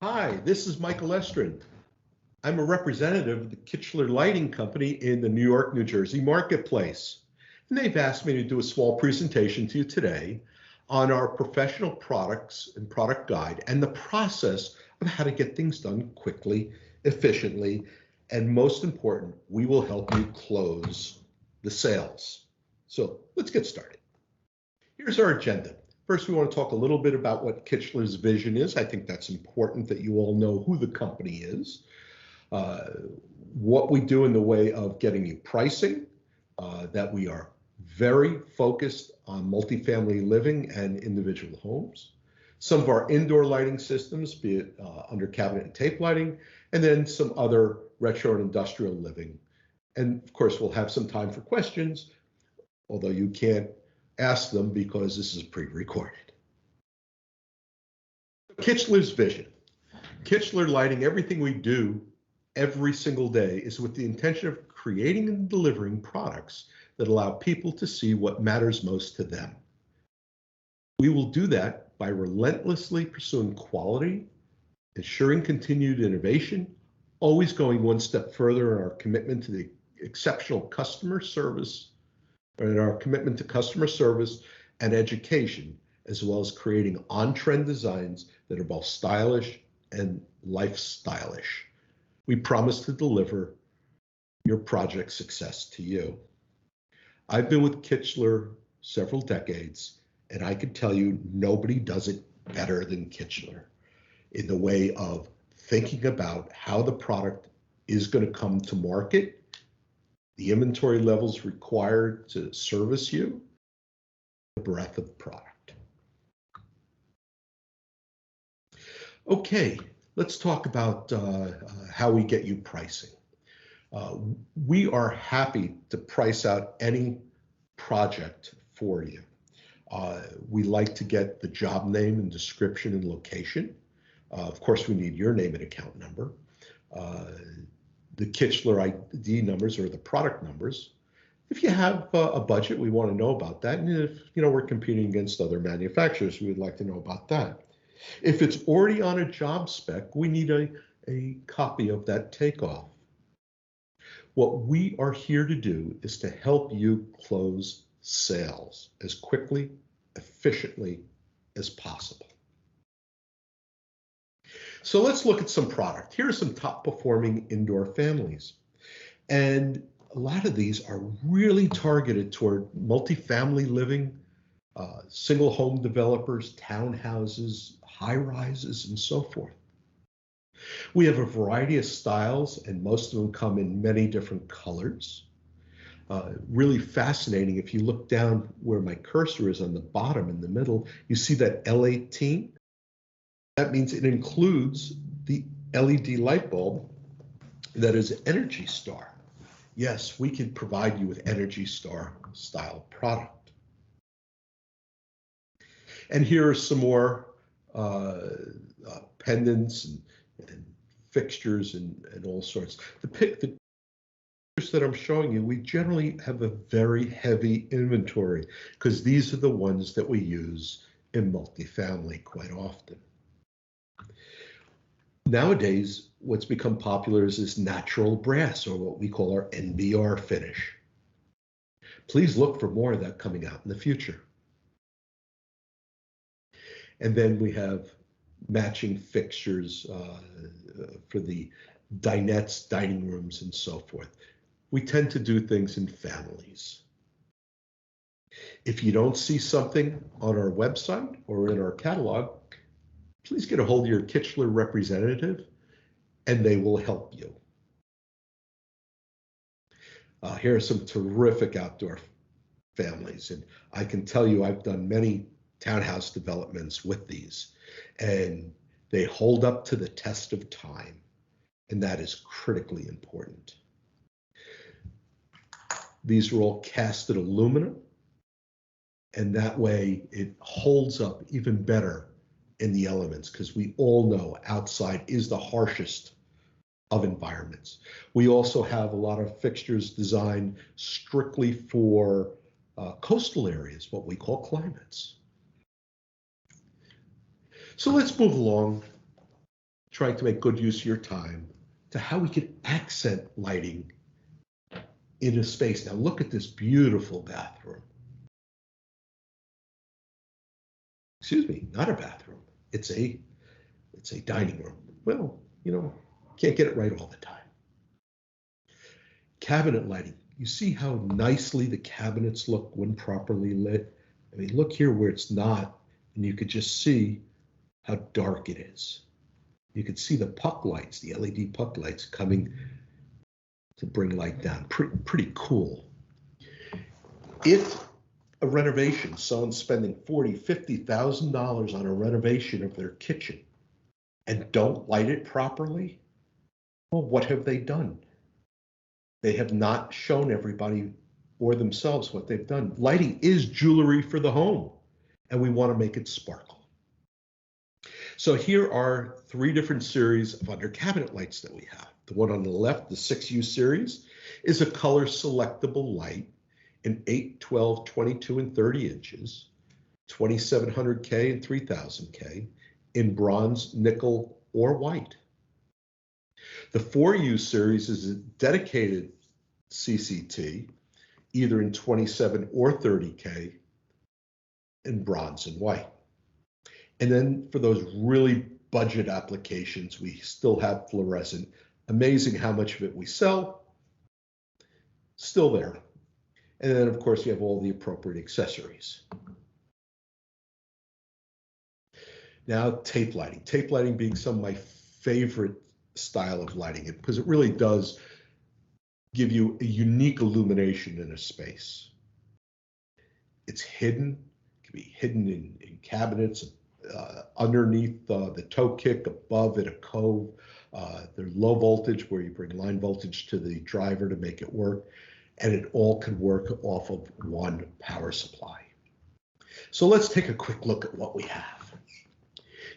Hi, this is Michael Estrin. I'm a representative of the Kitchler Lighting Company in the New York, New Jersey marketplace. And they've asked me to do a small presentation to you today on our professional products and product guide and the process of how to get things done quickly, efficiently, and most important, we will help you close the sales. So let's get started. Here's our agenda. First, we want to talk a little bit about what Kitchler's vision is. I think that's important that you all know who the company is, what we do in the way of getting you pricing, that we are very focused on multifamily living and individual homes, some of our indoor lighting systems, be it under cabinet and tape lighting, and then some other retro and industrial living. And of course, we'll have some time for questions, although you can't ask them because this is pre-recorded. Kitchler's vision. Kitchler Lighting, everything we do every single day is with the intention of creating and delivering products that allow people to see what matters most to them. We will do that by relentlessly pursuing quality, ensuring continued innovation, always going one step further in our commitment to the exceptional customer service and our commitment to customer service and education, as well as creating on-trend designs that are both stylish and lifestyleish. We promise to deliver your project success to you. I've been with Kitchler several decades, and I can tell you nobody does it better than Kitchler in the way of thinking about how the product is going to come to market, the inventory levels required to service you, the breadth of the product. Okay, let's talk about how we get you pricing. We are happy to price out any project for you. We like to get the job name and description and location. Of course, we need your name and account number. The Kitchler ID numbers or the product numbers. If you have a budget, we want to know about that. And if we're competing against other manufacturers, we would like to know about that. If it's already on a job spec, we need a copy of that takeoff. What we are here to do is to help you close sales as quickly, efficiently as possible. So let's look at some product. Here are some top performing indoor families. And a lot of these are really targeted toward multifamily living, single home developers, townhouses, high rises, and so forth. We have a variety of styles, and most of them come in many different colors. Really fascinating. If you look down where my cursor is on the bottom in the middle, you see that L18. That means it includes the LED light bulb that is Energy Star. Yes, we can provide you with Energy Star style product. And here are some more pendants and fixtures and all sorts. The pictures that I'm showing you, we generally have a very heavy inventory because these are the ones that we use in multifamily quite often. Nowadays, what's become popular is this natural brass, or what we call our NBR finish. Please look for more of that coming out in the future. And then we have matching fixtures for the dinettes, dining rooms, and so forth. We tend to do things in families. If you don't see something on our website or in our catalog, please get a hold of your Kitchler representative and they will help you. Here are some terrific outdoor families. And I can tell you I've done many townhouse developments with these, and they hold up to the test of time. And that is critically important. These are all casted aluminum, and that way it holds up even better in the elements, because we all know outside is the harshest of environments. We also have a lot of fixtures designed strictly for coastal areas, what we call climates. So let's move along trying to make good use of your time, to how we can accent lighting in a space. Now look at this beautiful bathroom. Excuse me, not a bathroom. It's a dining room. Well, you know, can't get it right all the time. Cabinet lighting. You see how nicely the cabinets look when properly lit? I mean, look here where it's not, and you could just see how dark it is. You could see the puck lights, the LED puck lights coming to bring light down. Pretty cool. If a renovation, someone's spending $40,000, $50,000 on a renovation of their kitchen and don't light it properly, well, what have they done? They have not shown everybody or themselves what they've done. Lighting is jewelry for the home, and we want to make it sparkle. So here are 3 different series of under cabinet lights that we have. The one on the left, the 6U series, is a color selectable light in 8, 12, 22, and 30 inches, 2700K and 3000K in bronze, nickel, or white. The 4U series is a dedicated CCT, either in 27 or 30K in bronze and white. And then for those really budget applications, we still have fluorescent. Amazing how much of it we sell, still there. And then of course you have all the appropriate accessories. Now tape lighting. Tape lighting being some of my favorite style of lighting, because it really does give you a unique illumination in a space. It's hidden, it can be hidden in cabinets, underneath the toe kick, above in a cove. They're low voltage where you bring line voltage to the driver to make it work, and it all can work off of one power supply. So let's take a quick look at what we have.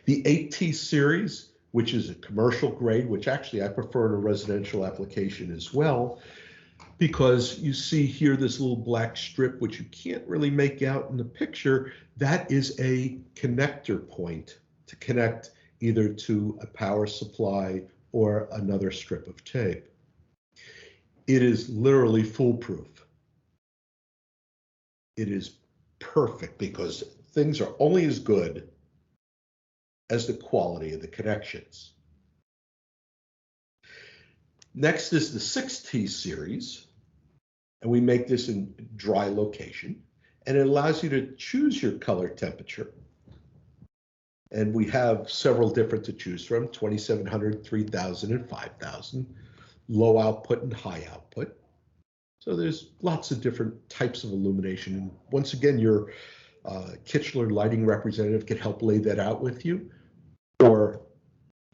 The 8T series, which is a commercial grade, which actually I prefer in a residential application as well, because you see here this little black strip, which you can't really make out in the picture. That is a connector point to connect either to a power supply or another strip of tape. It is literally foolproof. It is perfect because things are only as good as the quality of the connections. Next is the 6T series, and we make this in dry location, and it allows you to choose your color temperature. And we have several different to choose from, 2700, 3000, and 5000, low output and high output. So there's lots of different types of illumination. And once again, your Kichler lighting representative can help lay that out with you, or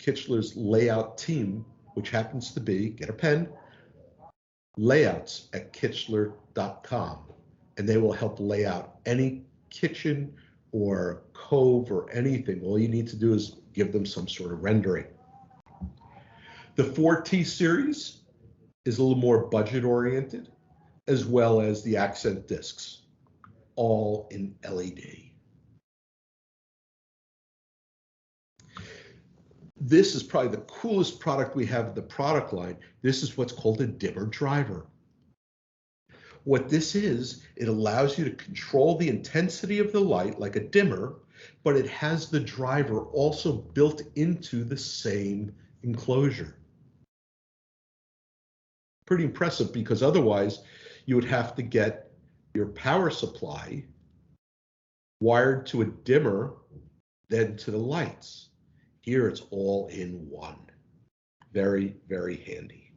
Kichler's layout team, which happens to be, get a pen, layouts@kichler.com, and they will help lay out any kitchen or cove or anything. All you need to do is give them some sort of rendering. The 4T series is a little more budget oriented, as well as the accent discs, all in LED. This is probably the coolest product we have in the product line. This is what's called a dimmer driver. What this is, it allows you to control the intensity of the light like a dimmer, but it has the driver also built into the same enclosure. Pretty impressive, because otherwise you would have to get your power supply wired to a dimmer, then to the lights. Here it's all in one. Very, very handy.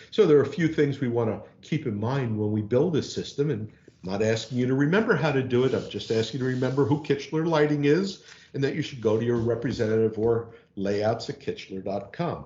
So there are a few things we want to keep in mind when we build this system, and I'm not asking you to remember how to do it. I'm just asking you to remember who Kichler Lighting is, and that you should go to your representative or layouts@kichler.com.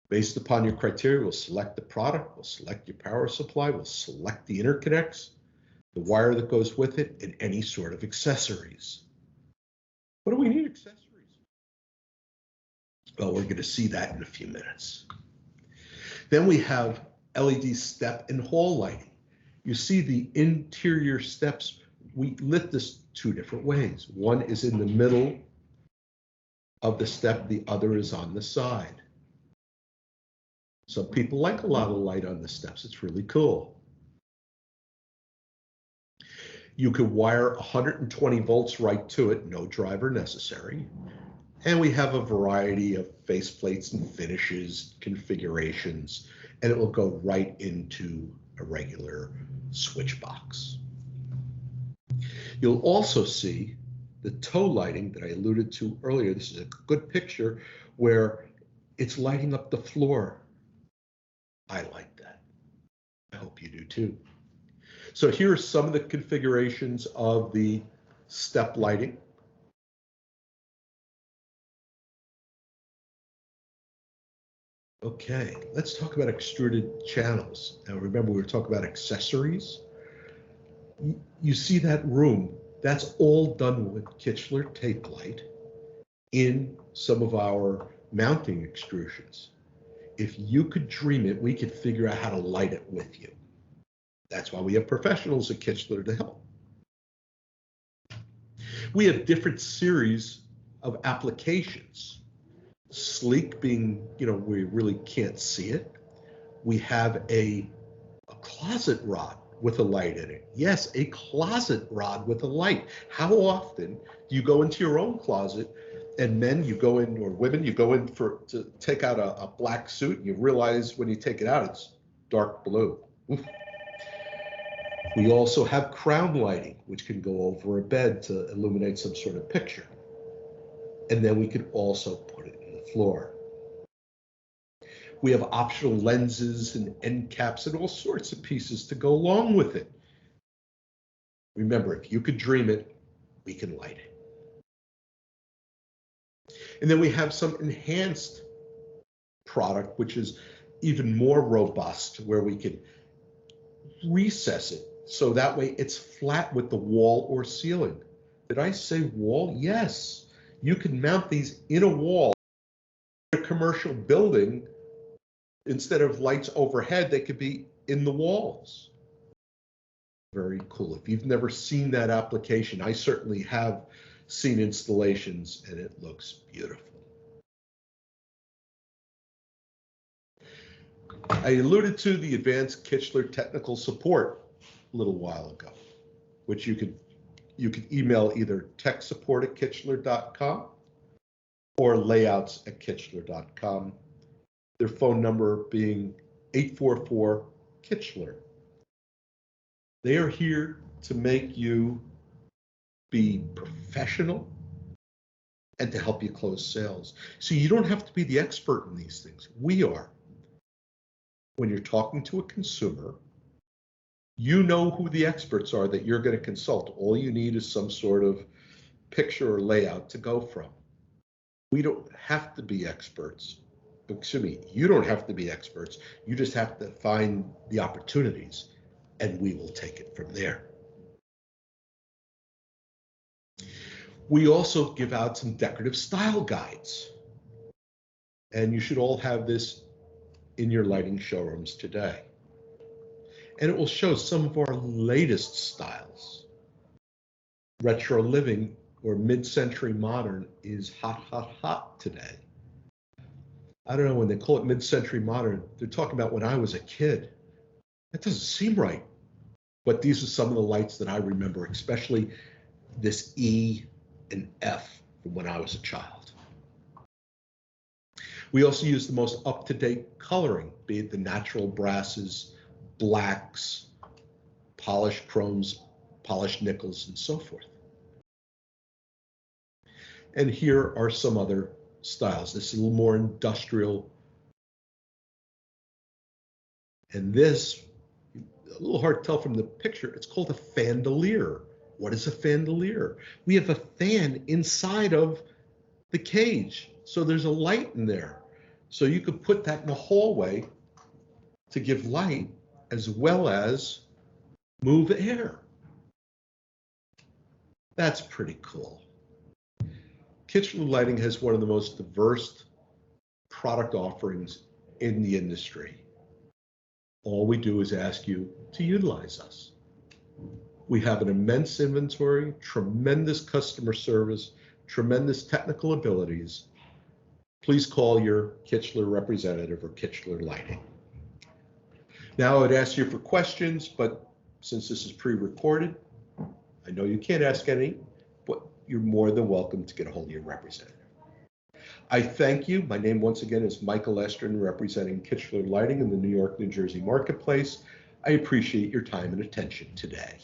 Based upon your criteria, we'll select the product, we'll select your power supply, we'll select the interconnects, the wire that goes with it, and any sort of accessories. What do we need accessories? Well, we're going to see that in a few minutes. Then we have LED step and hall lighting. You see the interior steps. We lit this 2 different ways. One is in the middle of the step, the other is on the side. Some people like a lot of light on the steps. It's really cool. You could wire 120 volts right to it, no driver necessary. And we have a variety of faceplates and finishes, configurations, and it will go right into a regular switch box. You'll also see the toe lighting that I alluded to earlier. This is a good picture where it's lighting up the floor. I like that. I hope you do too. So here are some of the configurations of the step lighting. Okay, let's talk about extruded channels. Now remember, we were talking about accessories. You see that room, that's all done with Kichler tape light in some of our mounting extrusions. If you could dream it, we could figure out how to light it with you. That's why we have professionals at Kichler to help. We have different series of applications. Sleek being, we really can't see it. We have a closet rod with a light in it. Yes, a closet rod with a light. How often do you go into your own closet, and men, you go in, or women, you go in to take out a black suit, and you realize when you take it out, it's dark blue. We also have crown lighting, which can go over a bed to illuminate some sort of picture. And then we can also put it in the floor. We have optional lenses and end caps and all sorts of pieces to go along with it. Remember, if you could dream it, we can light it. And then we have some enhanced product, which is even more robust, where we can recess it so that way it's flat with the wall or ceiling. Did I say wall? Yes. You can mount these in a wall. In a commercial building, instead of lights overhead, they could be in the walls. Very cool. If you've never seen that application, I certainly have seen installations, and it looks beautiful. I alluded to the advanced Kichler technical support a little while ago, which you could email either techsupport@kichler.com or layouts@kichler.com. Their phone number being 844-KITCHLER. They are here to make you be professional and to help you close sales. So you don't have to be the expert in these things. We are. When you're talking to a consumer, you know who the experts are that you're going to consult. All you need is some sort of picture or layout to go from. We don't have to be experts. Excuse me, you don't have to be experts. You just have to find the opportunities, and we will take it from there. We also give out some decorative style guides, and you should all have this in your lighting showrooms today. And it will show some of our latest styles. Retro living or mid-century modern is hot, hot, hot today. I don't know, when they call it mid-century modern, they're talking about when I was a kid. That doesn't seem right. But these are some of the lights that I remember, especially this E and F from when I was a child. We also use the most up-to-date coloring, be it the natural brasses, blacks, polished chromes, polished nickels, and so forth. And here are some other styles. This is a little more industrial. And this, a little hard to tell from the picture, it's called a fandelier. What is a fandelier? We have a fan inside of the cage. So there's a light in there. So you could put that in the hallway to give light as well as move air. That's pretty cool. Kichler Lighting has one of the most diverse product offerings in the industry. All we do is ask you to utilize us. We have an immense inventory, tremendous customer service, tremendous technical abilities, please call your Kichler representative or Kichler Lighting. Now I would ask you for questions, but since this is pre-recorded, I know you can't ask any, but you're more than welcome to get a hold of your representative. I thank you. My name once again is Michael Estrin, representing Kichler Lighting in the New York, New Jersey marketplace. I appreciate your time and attention today.